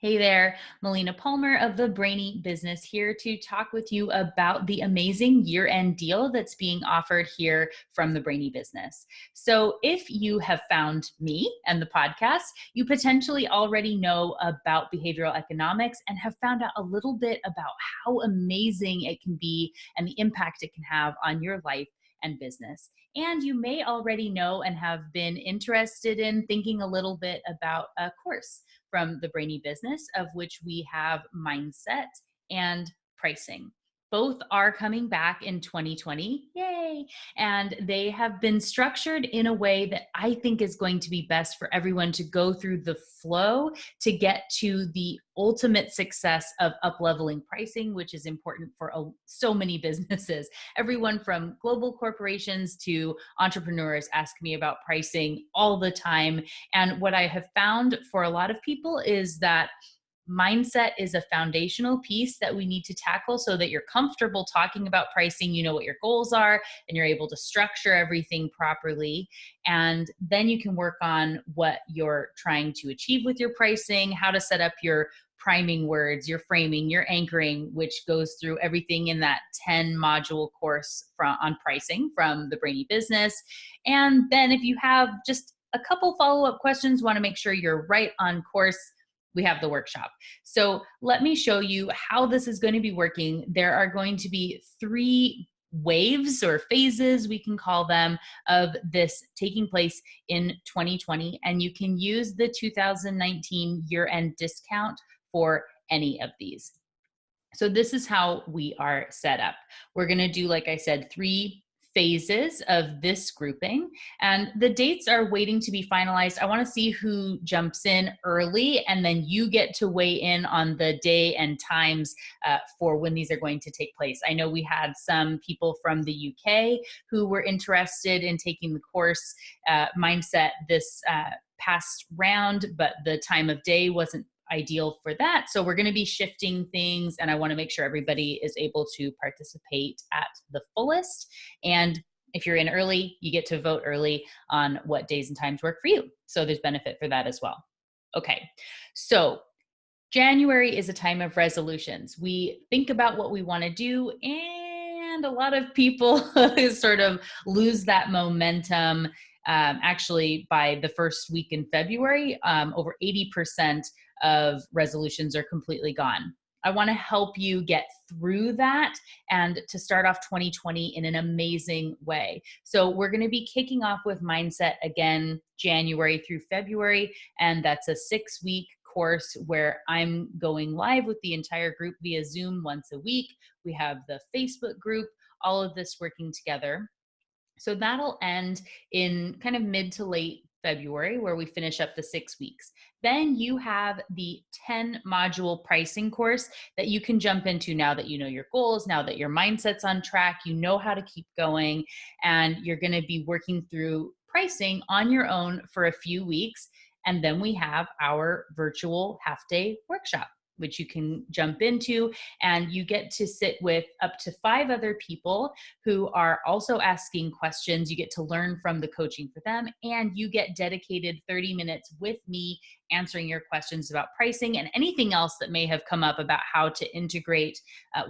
Hey there, Melina Palmer of the Brainy Business here to talk with you about the amazing year-end deal that's being offered here from the Brainy Business. So, if you have found me and the podcast, you potentially already know about behavioral economics and have found out a little bit about how amazing it can be and the impact it can have on your life and business. And you may already know and have been interested in thinking a little bit about a course from the Brainy Business, of which we have mindset and pricing. Both are coming back in 2020. Yay! And they have been structured in a way that I think is going to be best for everyone to go through the flow to get to the ultimate success of up-leveling pricing, which is important for so many businesses. Everyone from global corporations to entrepreneurs ask me about pricing all the time. And what I have found for a lot of people is that mindset is a foundational piece that we need to tackle so that you're comfortable talking about pricing, you know what your goals are, and you're able to structure everything properly. And then you can work on what you're trying to achieve with your pricing, how to set up your priming words, your framing, your anchoring, which goes through everything in that 10 module course on pricing from the Brainy Business. And then if you have just a couple follow-up questions, want to make sure you're right on course, we have the workshop. So let me show you how this is going to be working. There are going to be 3 waves or phases, we can call them, of this taking place in 2020. And you can use the 2019 year-end discount for any of these. So this is how we are set up. We're going to do, like I said, 3 phases of this grouping, and the dates are waiting to be finalized. I want to see who jumps in early, and then you get to weigh in on the day and times for when these are going to take place. I know we had some people from the UK who were interested in taking the course mindset this past round, but the time of day wasn't ideal for that. So we're going to be shifting things, and I want to make sure everybody is able to participate at the fullest. And if you're in early, you get to vote early on what days and times work for you. So there's benefit for that as well. Okay, so January is a time of resolutions. We think about what we want to do, and a lot of people sort of lose that momentum. Actually, by the first week in February, over 80% of resolutions are completely gone. I want to help you get through that and to start off 2020 in an amazing way. So we're going to be kicking off with mindset again, January through February, and that's a 6-week course where I'm going live with the entire group via Zoom once a week. We have the Facebook group, all of this working together. So that'll end in kind of mid to late February, where we finish up the 6 weeks. Then you have the 10 module pricing course that you can jump into now that you know your goals, now that your mindset's on track, you know how to keep going, and you're going to be working through pricing on your own for a few weeks. And then we have our virtual half-day workshop, which you can jump into, and you get to sit with up to 5 other people who are also asking questions. You get to learn from the coaching for them, and you get dedicated 30 minutes with me answering your questions about pricing and anything else that may have come up about how to integrate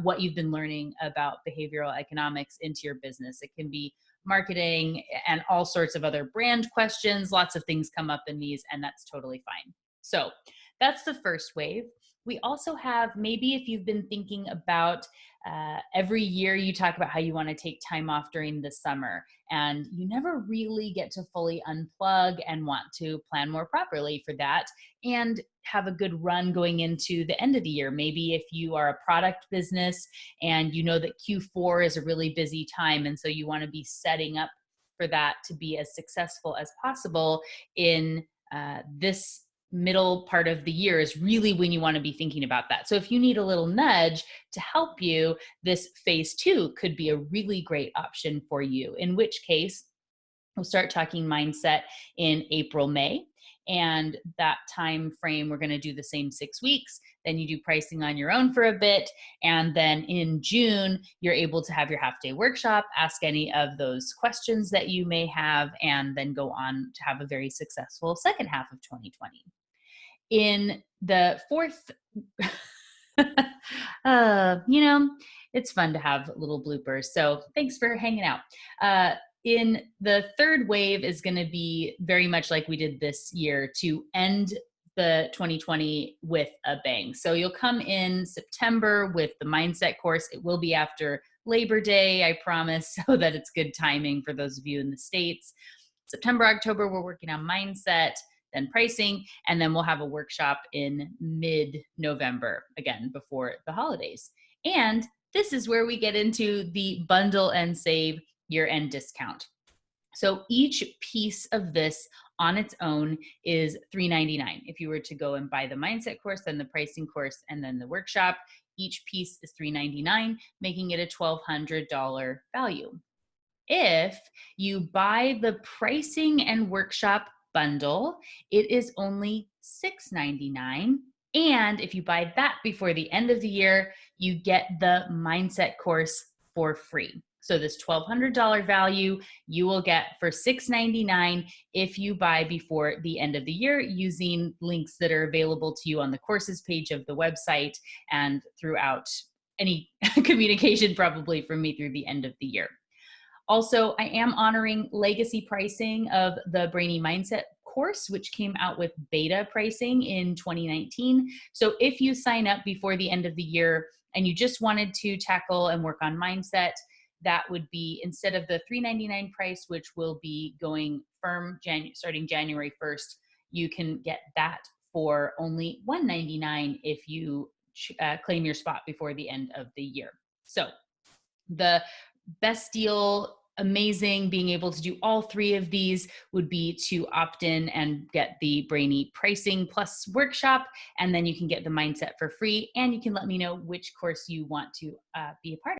what you've been learning about behavioral economics into your business. It can be marketing and all sorts of other brand questions. Lots of things come up in these, and that's totally fine. So that's the first wave. We also have, maybe if you've been thinking about every year you talk about how you want to take time off during the summer, and you never really get to fully unplug and want to plan more properly for that and have a good run going into the end of the year. Maybe if you are a product business and you know that Q4 is a really busy time, and so you want to be setting up for that to be as successful as possible in this middle part of the year is really when you want to be thinking about that. So if you need a little nudge to help you, this phase 2 could be a really great option for you, in which case we'll start talking mindset in April, May. And that time frame, we're going to do the same 6 weeks. Then you do pricing on your own for a bit. And then in June, you're able to have your half-day workshop, ask any of those questions that you may have, and then go on to have a very successful second half of 2020. In The fourth, it's fun to have little bloopers. So thanks for hanging out. In the third wave is going to be very much like we did this year to end the 2020 with a bang. So you'll come in September with the mindset course. It will be after Labor Day, I promise, so that it's good timing for those of you in the States. September, October, we're working on mindset, then pricing, and then we'll have a workshop in mid-November, again, before the holidays. And this is where we get into the bundle and save year-end discount. So each piece of this on its own is $3.99. If you were to go and buy the mindset course, then the pricing course, and then the workshop, each piece is $3.99, making it a $1,200 value. If you buy the pricing and workshop bundle, it is only $6.99. And if you buy that before the end of the year, you get the mindset course for free. So this $1,200 value you will get for $6.99 if you buy before the end of the year using links that are available to you on the courses page of the website and throughout any communication probably from me through the end of the year. Also, I am honoring legacy pricing of the Brainy Mindset course, which came out with beta pricing in 2019. So if you sign up before the end of the year and you just wanted to tackle and work on mindset, that would be, instead of the $3.99 price, which will be going firm starting January 1st, you can get that for only $1.99 if you claim your spot before the end of the year. So the best deal, amazing, being able to do all three of these would be to opt in and get the Brainy pricing plus workshop, and then you can get the mindset for free, and you can let me know which course you want to be a part of.